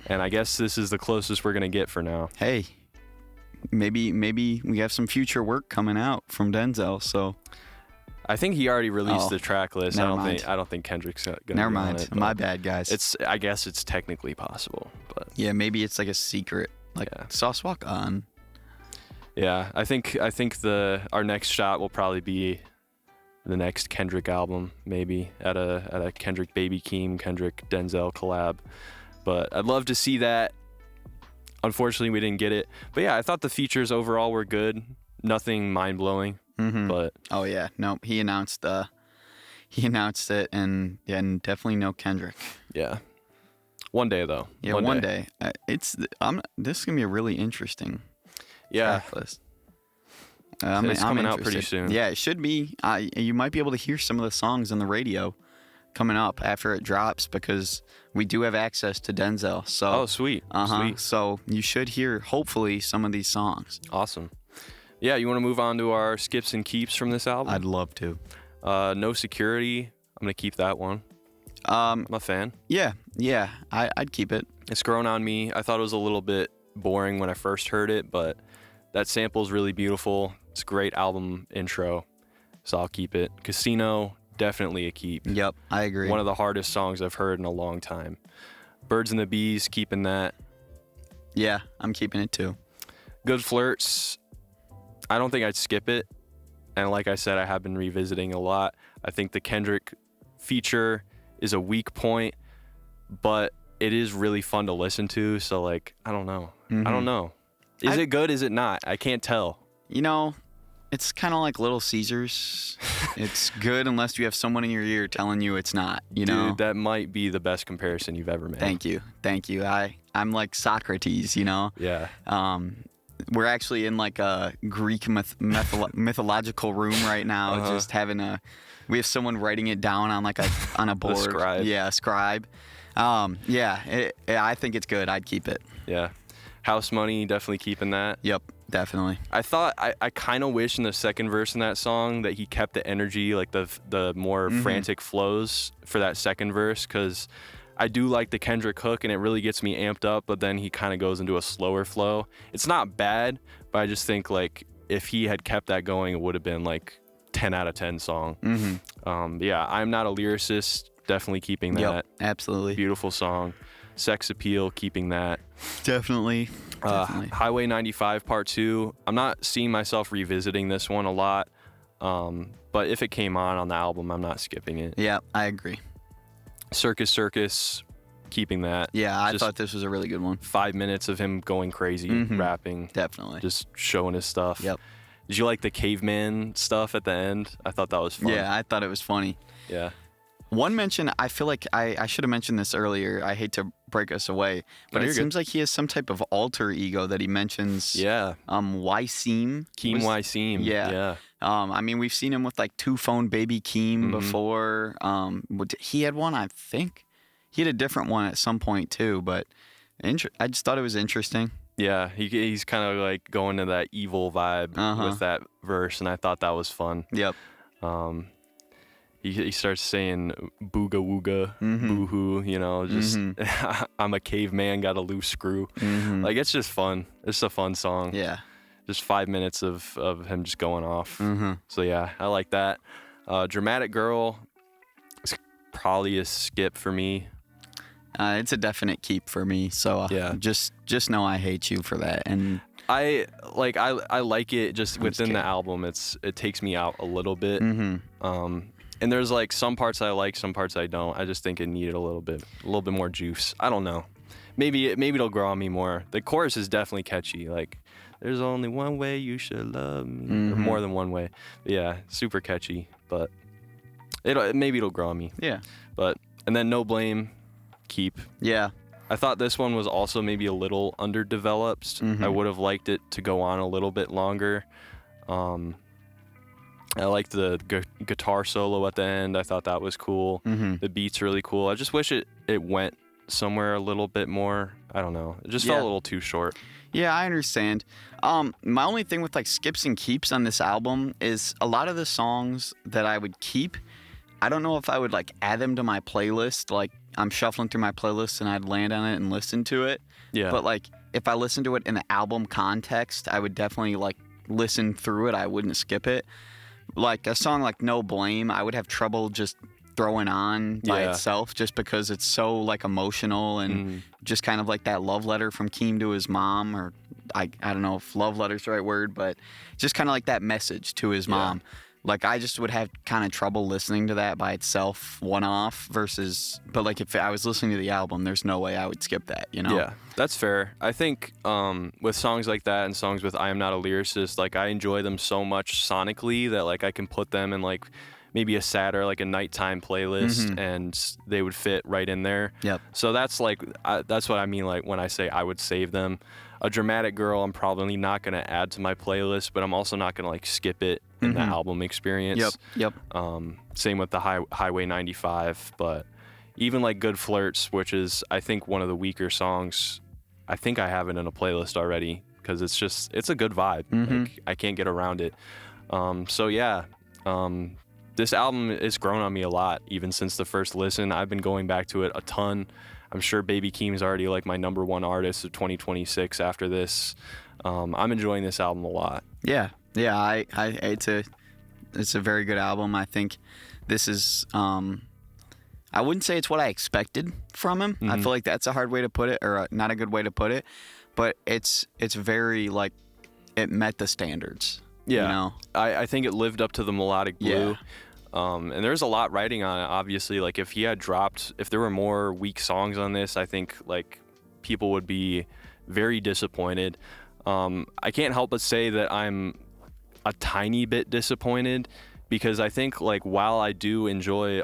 and I guess this is the closest we're gonna get for now. Hey, maybe we have some future work coming out from Denzel. So I think he already released the track list. I don't think Kendrick's gonna. Never be mind. On it, my bad, guys. I guess it's technically possible, but yeah, maybe it's like a secret, like Sauce Walka on. Yeah, I think our next shot will probably be the next Kendrick album, maybe at a Kendrick Baby Keem, Kendrick Denzel collab. But I'd love to see that. Unfortunately, we didn't get it. But yeah, I thought the features overall were good. Nothing mind blowing. But he announced it, and definitely no Kendrick. Yeah, one day though. Yeah, one day. This is gonna be a really interesting. Track list. It's coming out pretty soon. Yeah, it should be. You might be able to hear some of the songs on the radio coming up after it drops, because we do have access to Denzel. So sweet. Sweet. So you should hear, hopefully, some of these songs. Awesome. Yeah, you want to move on to our skips and keeps from this album? I'd love to. No Security. I'm gonna keep that one. I'm a fan. Yeah, I'd keep it. It's grown on me. I thought it was a little bit boring when I first heard it, but that sample is really beautiful. It's a great album intro, so I'll keep it. Casino, definitely a keep. Yep, I agree. One of the hardest songs I've heard in a long time. Birds and the Bees, keeping that. Yeah, I'm keeping it too. Good Flirts, I don't think I'd skip it. And like I said, I have been revisiting a lot. I think the Kendrick feature is a weak point, but it is really fun to listen to. So, like, I don't know. I don't know. Is it good? Is it not? I can't tell. It's kind of like Little Caesars. It's good unless you have someone in your ear telling you it's not, Dude, that might be the best comparison you've ever made. Thank you. I'm like Socrates, Yeah. We're actually in like a Greek mythological room right now, just having we have someone writing it down on a board. The scribe. Yeah, scribe. I think it's good. I'd keep it. Yeah. House Money, definitely keeping that. Yep, definitely. I thought I kind of wish in the second verse in that song that he kept the energy, like the more frantic flows for that second verse, because I do like the Kendrick hook and it really gets me amped up, but then he kind of goes into a slower flow. It's not bad, but I just think like if he had kept that going, it would have been like 10 out of 10 song. Yeah, I'm Not a Lyricist, definitely keeping that. Yep, absolutely. Beautiful song. Sex Appeal, keeping that. Definitely. Highway 95 Part 2. I'm not seeing myself revisiting this one a lot, but if it came on the album, I'm not skipping it. Yeah, I agree. Circus Circus, keeping that. Yeah, I thought this was a really good one. 5 minutes of him going crazy, rapping. Definitely. Just showing his stuff. Yep. Did you like the caveman stuff at the end? I thought that was fun. Yeah, I thought it was funny. Yeah. One mention, I feel like I should have mentioned this earlier. I hate to break us away, but it seems like he has some type of alter ego that he mentions. Yeah. Keem. Keem Keem. Yeah. I mean, we've seen him with like Two Phone Baby Keem before. He had one, I think. He had a different one at some point too, but I just thought it was interesting. Yeah, he's kind of like going to that evil vibe with that verse, and I thought that was fun. Yep. He starts saying booga wooga, boo-hoo, you know, just I'm a caveman, got a loose screw. Like, it's just fun. It's a fun song. Yeah. Just 5 minutes of him just going off. So, yeah, I like that. Dramatic Girl is probably a skip for me. It's a definite keep for me. So, yeah. just know I hate you for that. And I like it just within the album. It takes me out a little bit. And there's like some parts I like, some parts I don't. I just think it needed a little bit more juice. I don't know. Maybe it'll grow on me more. The chorus is definitely catchy. Like, there's only one way you should love me, or more than one way. But yeah, super catchy. But maybe it'll grow on me. Yeah. And then No Blame, keep. Yeah. I thought this one was also maybe a little underdeveloped. I would have liked it to go on a little bit longer. I liked the guitar solo at the end. I thought that was cool. The beat's really cool. I just wish it went somewhere a little bit more. I don't know. It just felt a little too short. Yeah, I understand. My only thing with like skips and keeps on this album is a lot of the songs that I would keep, I don't know if I would like add them to my playlist. Like, I'm shuffling through my playlist and I'd land on it and listen to it. Yeah. But like, if I listen to it in the album context, I would definitely like listen through it. I wouldn't skip it. Like a song like No Blame, I would have trouble just throwing on by itself just because it's so like emotional and just kind of like that love letter from Keem to his mom, or I don't know if love letter's the right word, but just kind of like that message to his mom. Like, I just would have kind of trouble listening to that by itself, one-off, but like if I was listening to the album, there's no way I would skip that, you know? Yeah, that's fair. I think with songs like that and songs with I Am Not a Lyricist, like, I enjoy them so much sonically that like I can put them in like maybe a sad like a nighttime playlist and they would fit right in there. Yep. So that's like, that's what I mean like when I say I would save them. A Dramatic Girl, I'm probably not going to add to my playlist, but I'm also not going to like skip it in the album experience. Yep. Same with the Highway 95, but even like Good Flirts, which is I think one of the weaker songs, I think I have it in a playlist already because it's a good vibe. Like, I can't get around it. So yeah, this album has grown on me a lot even since the first listen. I've been going back to it a ton. I'm sure Baby Keem is already like my number one artist of 2026 after this. I'm enjoying this album a lot. Yeah. It's a very good album. I think this is, I wouldn't say it's what I expected from him. I feel like that's a hard way to put it, or not a good way to put it, but it's very like, it met the standards. Yeah. You know? I think it lived up to the Melodic Blue. Yeah. And there's a lot writing on it, obviously. Like, if there were more weak songs on this, I think, like, people would be very disappointed. I can't help but say that I'm a tiny bit disappointed because I think, like, while I do enjoy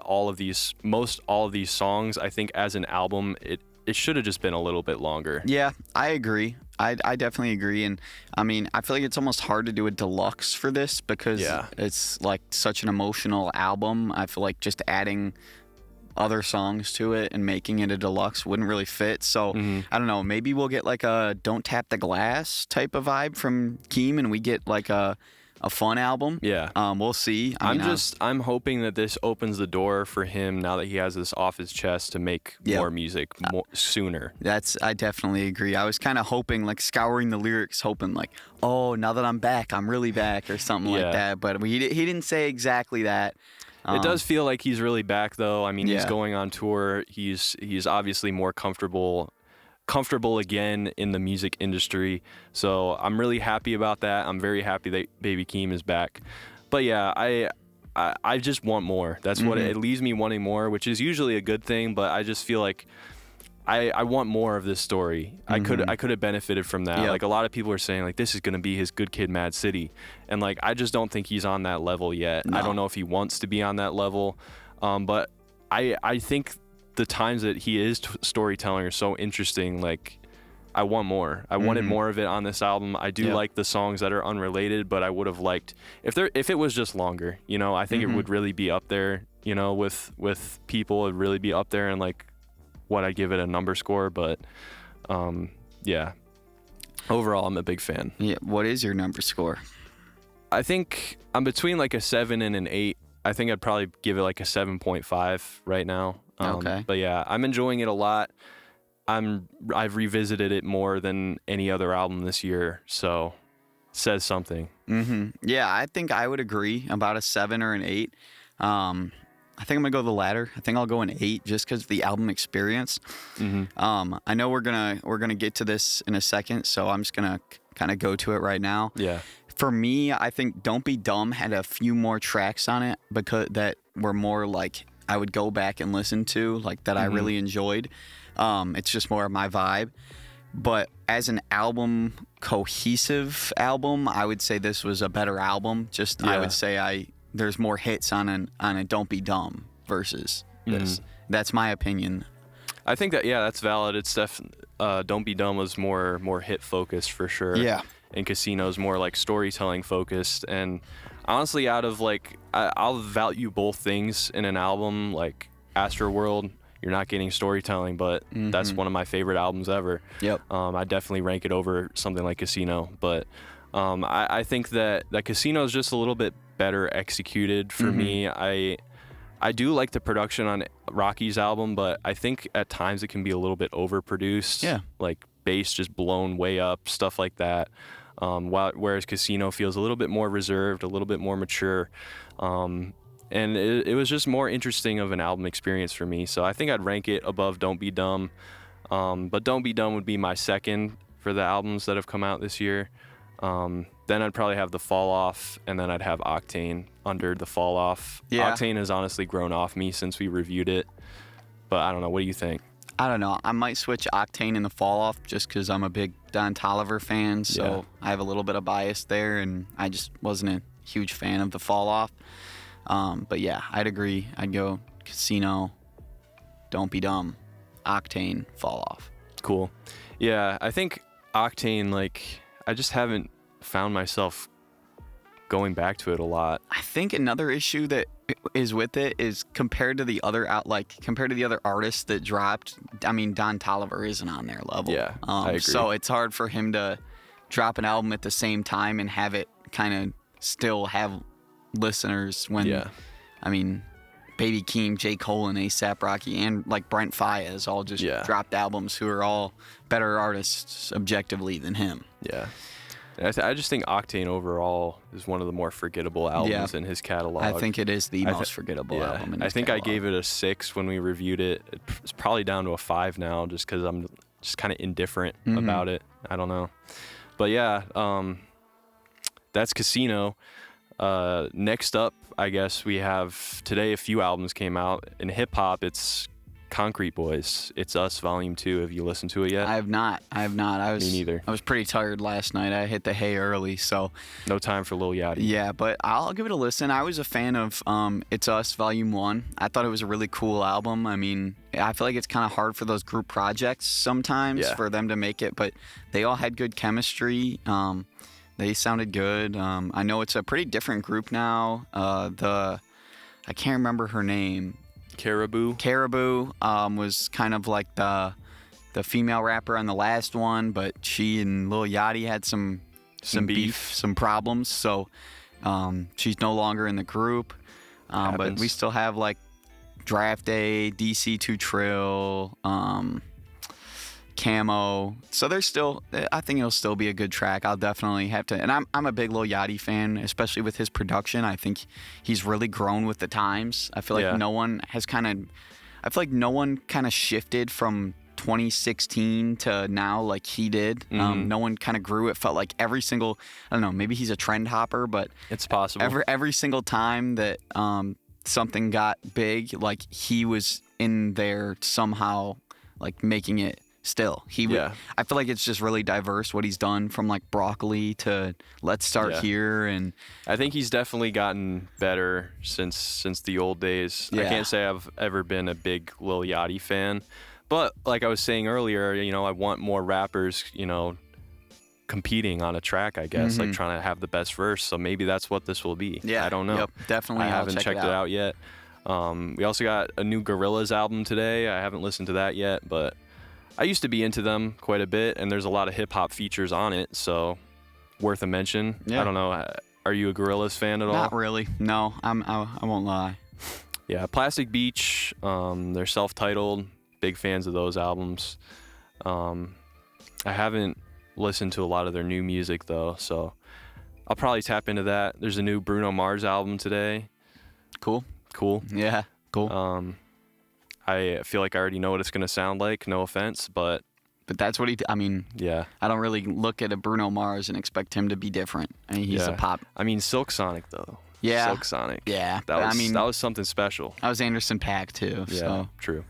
most all of these songs, I think as an album, it should have just been a little bit longer. Yeah, I agree. I definitely agree. And I mean, I feel like it's almost hard to do a deluxe for this because it's like such an emotional album. I feel like just adding other songs to it and making it a deluxe wouldn't really fit. So I don't know, maybe we'll get like a Don't Tap the Glass type of vibe from Keem and we get like a a fun album. Yeah. We'll see. I'm hoping that this opens the door for him now that he has this off his chest to make more music sooner. I definitely agree. I was kind of hoping, like, scouring the lyrics, hoping like, oh, now that I'm back, I'm really back or something like that. But he didn't say exactly that. It does feel like he's really back, though. I mean, he's going on tour. He's obviously more comfortable again in the music industry. So I'm really happy about that. I'm very happy that Baby Keem is back. But yeah, I just want more. That's what it leaves me wanting more, which is usually a good thing. But I just feel like I want more of this story. I could have benefited from that. Like, a lot of people are saying, like, this is going to be his Good Kid, Mad City. And, like, I just don't think he's on that level yet. No. I don't know if he wants to be on that level. But I think the times that he is storytelling are so interesting. Like, I want more. I wanted more of it on this album. I do like the songs that are unrelated, but I would have liked if it was just longer. You know, I think it would really be up there. You know, with people, it'd really be up there and like what I give it a number score. But yeah, overall, I'm a big fan. Yeah. What is your number score? I think I'm between like a 7 and an 8. I think I'd probably give it like a 7.5 right now. Okay. But yeah, I'm enjoying it a lot. I've revisited it more than any other album this year, so it says something. Yeah, I think I would agree about a 7 or an 8. I think I'm gonna go the latter. I think I'll go an 8 just because of the album experience. I know we're gonna get to this in a second, so I'm just gonna kind of go to it right now. Yeah. For me, I think Don't Be Dumb had a few more tracks on it because that were more like I would go back and listen to, like that I really enjoyed. It's just more of my vibe. But as an album, cohesive album, I would say this was a better album. I would say there's more hits on a Don't Be Dumb versus this. That's my opinion. I think that that's valid. It's Don't Be Dumb was more hit focused for sure. Yeah. And Casino's more like storytelling focused. And honestly, out of like I'll value both things in an album. Like Astroworld, you're not getting storytelling, but that's one of my favorite albums ever. Yep. I definitely rank it over something like Casino, but I think that Casino is just a little bit better executed for me. I do like the production on Rocky's album, but I think at times it can be a little bit overproduced. Yeah. Like bass just blown way up, stuff like that. Whereas Casino feels a little bit more reserved, a little bit more mature. And it was just more interesting of an album experience for me. So I think I'd rank it above Don't Be Dumb. But Don't Be Dumb would be my second for the albums that have come out this year. Then I'd probably have The Fall Off, and then I'd have Octane under The Fall Off. Yeah. Octane has honestly grown off me since we reviewed it. But I don't know. What do you think? I don't know. I might switch Octane and The Fall Off just because I'm a big Don Toliver fan, so I have a little bit of bias there, and I just wasn't a huge fan of The Fall Off. But yeah, I'd agree. I'd go Casino, Don't Be Dumb, Octane, Fall Off. Cool. Yeah, I think Octane, like, I just haven't found myself going back to it a lot. I think another issue that is with it is compared to the other artists that dropped, I mean, Don Toliver isn't on their level. Yeah, I agree. So it's hard for him to drop an album at the same time and have it kind of still have listeners when, I mean, Baby Keem, J. Cole, and A$AP Rocky, and like Brent Faiyaz all just dropped albums who are all better artists objectively than him. Yeah. I just think Octane overall is one of the more forgettable albums in his catalog. I think it is the most forgettable album in his catalog. I gave it a 6 when we reviewed it. It's probably down to a 5 now just because I'm just kind of indifferent about it. I don't know. But yeah, that's Casino. Next up, I guess we have today a few albums came out. In hip-hop, it's Concrete Boys, It's Us Volume 2. Have you listened to it yet? I have not. Me neither. I was pretty tired last night. I hit the hay early, so no time for Lil Yachty. Yeah, but I'll give it a listen. I was a fan of It's Us Volume 1. I thought it was a really cool album. I mean, I feel like it's kind of hard for those group projects sometimes for them to make it, but they all had good chemistry. They sounded good. I know it's a pretty different group now. I can't remember her name. Caribou was kind of like the female rapper on the last one, but she and Lil Yachty had some beef, some problems. So She's no longer in the group, but we still have like Draft Day, DC2 Trill, Camo. So there's still, I think it'll still be a good track. I'll definitely have to, and I'm a big Lil Yachty fan, especially with his production. I think he's really grown with the times. I feel like no one kind of shifted from 2016 to now like he did. No one kind of grew. It felt like every single, I don't know, maybe he's a trend hopper, but it's possible. Every single time that something got big, like he was in there somehow, like making it still. I feel like it's just really diverse what he's done, from like Broccoli to Let's Start Here, and I think he's definitely gotten better since the old days. I can't say I've ever been a big Lil Yachty fan, but like I was saying earlier, I want more rappers, competing on a track, I guess, like trying to have the best verse. So maybe that's what this will be. I don't know. Yep, definitely. I haven't checked it out yet. We also got a new Gorillaz album today. I haven't listened to that yet, but I used to be into them quite a bit, and there's a lot of hip-hop features on it, so worth a mention. I don't know. Are you a Gorillaz fan at all? Not really. No, I won't lie. Yeah, Plastic Beach, they're self-titled. Big fans of those albums. I haven't listened to a lot of their new music, though, so I'll probably tap into that. There's a new Bruno Mars album today. Cool. Yeah, cool. I feel like I already know what it's going to sound like, no offense, but that's what I don't really look at a Bruno Mars and expect him to be different. I mean, he's a pop. I mean, Silk Sonic, though. Yeah. Silk Sonic. Yeah. That was something special. That was Anderson .Paak, too. Yeah, so. True.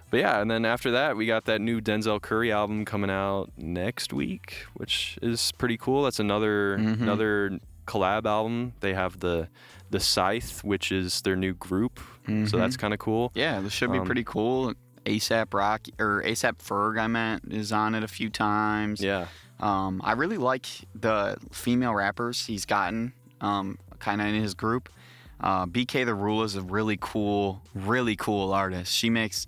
But yeah, and then after that, we got that new Denzel Curry album coming out next week, which is pretty cool. That's another collab album. They have the Scythe, which is their new group, so that's kind of cool. Yeah, this should be pretty cool. ASAP Ferg, is on it a few times. Yeah. I really like the female rappers he's gotten kind of in his group. BK the Rule is a really cool artist. She makes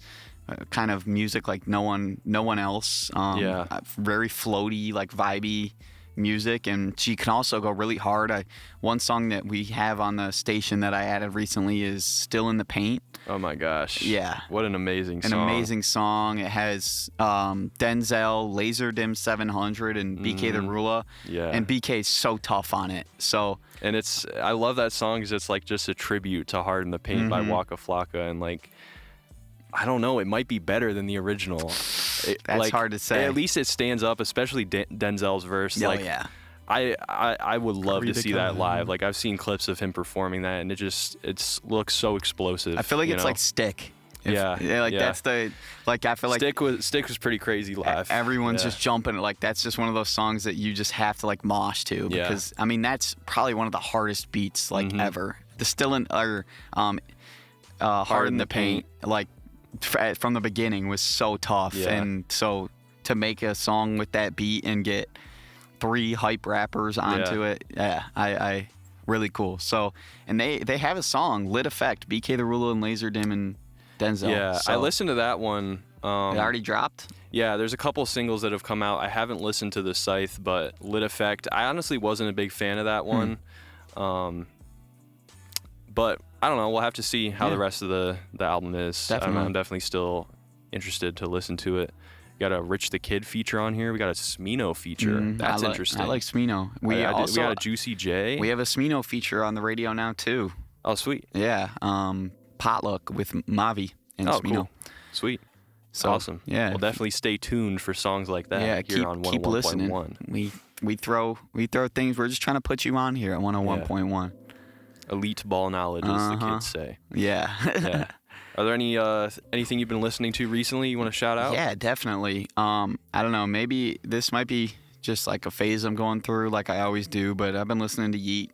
kind of music like no one else. Very floaty, like vibey music, and she can also go really hard. One song that we have on the station that I added recently is Still in the Paint. Oh my gosh. Yeah. What an amazing song. An amazing song. It has Denzel, Laser Dim 700, and BK the Ruler. Yeah. And BK is so tough on it. So. And I love that song because it's like just a tribute to Hard in the Paint by Waka Flocka, and like, I don't know, it might be better than the original. That's hard to say. At least it stands up, especially Denzel's verse. Oh, yeah. I would love to see that live. Like, I've seen clips of him performing that, and it looks so explosive. I feel like it's like Stick. That's the, like, I feel like Stick was pretty crazy live. Everyone's just jumping. Like, that's just one of those songs that you just have to like mosh to, because I mean, that's probably one of the hardest beats like ever. The Hard in the Paint, like, from the beginning was so tough, and so to make a song with that beat and get 3 hype rappers onto it, I really cool. So, and they have a song, Lit Effect, BK the Ruler and Laser Dim and Denzel. Yeah, so, I listened to that one. It already dropped? Yeah, there's a couple singles that have come out. I haven't listened to the Scythe, but Lit Effect, I honestly wasn't a big fan of that one. But I don't know. We'll have to see how the rest of the album is. I'm definitely still interested to listen to it. We got a Rich the Kid feature on here. We got a Smino feature. That's interesting. I like Smino. We got a Juicy J. We have a Smino feature on the radio now too. Oh, sweet. Yeah. Potluck with Mavi and Smino. Cool. Sweet. So, awesome. Yeah. We'll definitely stay tuned for songs like that here on 101.1. Keep listening. We throw things. We're just trying to put you on here at 101.1. Elite ball knowledge, as the kids say. Yeah. Are there anything you've been listening to recently you want to shout out? Yeah, definitely. I don't know. Maybe this might be just like a phase I'm going through, like I always do. But I've been listening to Yeet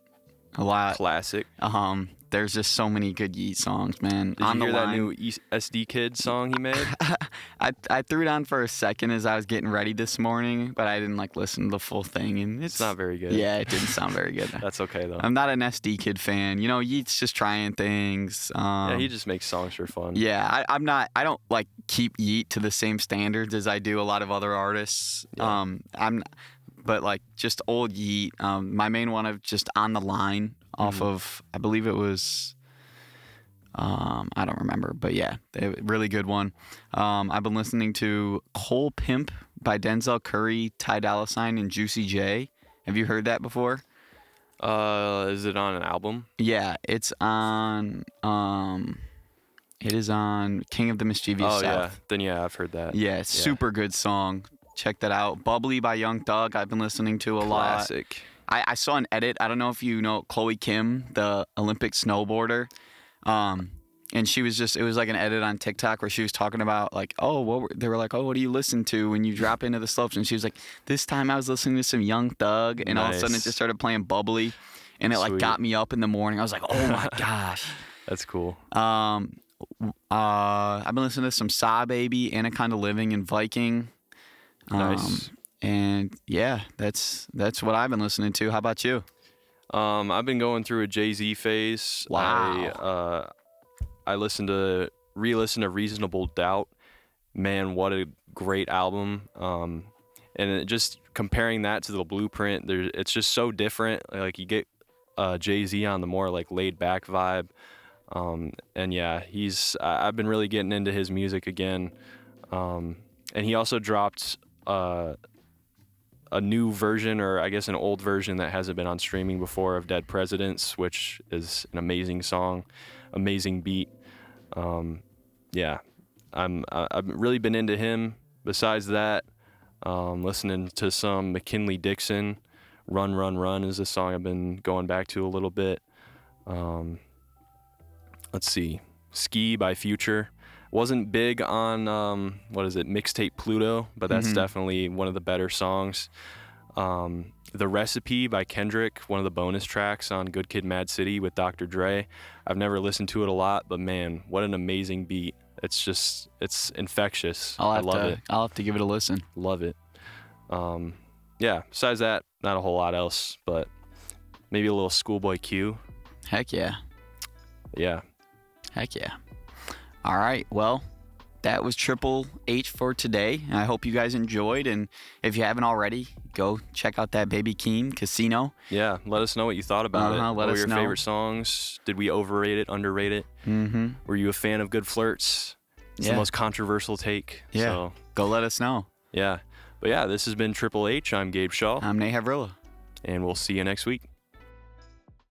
a lot. Classic. There's just so many good Yeet songs, man. Did you hear that new SD Kid song he made? I threw it on for a second as I was getting ready this morning, but I didn't like listen to the full thing, and it's not very good. Yeah, it didn't sound very good. That's okay though. I'm not an SD Kid fan. You know, Yeet's just trying things. Yeah, he just makes songs for fun. Yeah, I don't like keep Yeet to the same standards as I do a lot of other artists. Yeah. But like just old Yeet. My main one of just On the Line. off of, I believe it was, I don't remember, but yeah, really good one. I've been listening to Cole Pimp by Denzel Curry, Ty Dolla $ign, and Juicy J. Have you heard that before? Is it on an album? Yeah, it's on. It is on King of the Mischievous South. Yeah. Then yeah, I've heard that. Yeah, super good song. Check that out. Bubbly by Young Thug, I've been listening to a lot. Classic. I saw an edit. I don't know if you know Chloe Kim, the Olympic snowboarder. And she was it was like an edit on TikTok where she was talking about like, they were like, what do you listen to when you drop into the slopes? And she was like, this time I was listening to some Young Thug, and all of a sudden it just started playing Bubbly, and it like got me up in the morning. I was like, oh my gosh. That's cool. I've been listening to some Saw Baby, Anaconda Living, and Viking. Nice. And yeah, that's what I've been listening to. How about you? I've been going through a Jay-Z phase. Wow. I re-listened to Reasonable Doubt. Man, what a great album. And just comparing that to the Blueprint, it's just so different. Like you get Jay-Z on the more like laid back vibe. And yeah, I've been really getting into his music again. And he also dropped a new version, or I guess an old version that hasn't been on streaming before, of Dead Presidents, which is an amazing song, amazing beat. Yeah, I've really been into him. Besides that, listening to some McKinley Dixon. Run, Run, Run is a song I've been going back to a little bit. Let's see, Ski by Future. Wasn't big on Mixtape Pluto, but that's definitely one of the better songs. The Recipe by Kendrick, one of the bonus tracks on Good Kid, Mad City with Dr. Dre. I've never listened to it a lot, but man, what an amazing beat. It's infectious. I love it. I'll have to give it a listen. Love it. Yeah, besides that, not a whole lot else, but maybe a little Schoolboy Q. Heck yeah. Yeah. Heck yeah. All right, well, that was Triple H for today. I hope you guys enjoyed, and if you haven't already, go check out that Baby Keem Casino. Yeah, let us know what you thought about it. What were your favorite songs? Did we overrate it, underrate it? Were you a fan of Good Flirts? It's the most controversial take. Yeah, so go let us know. Yeah, but yeah, this has been Triple H. I'm Gabe Schall. I'm Nate Havrilla. And we'll see you next week.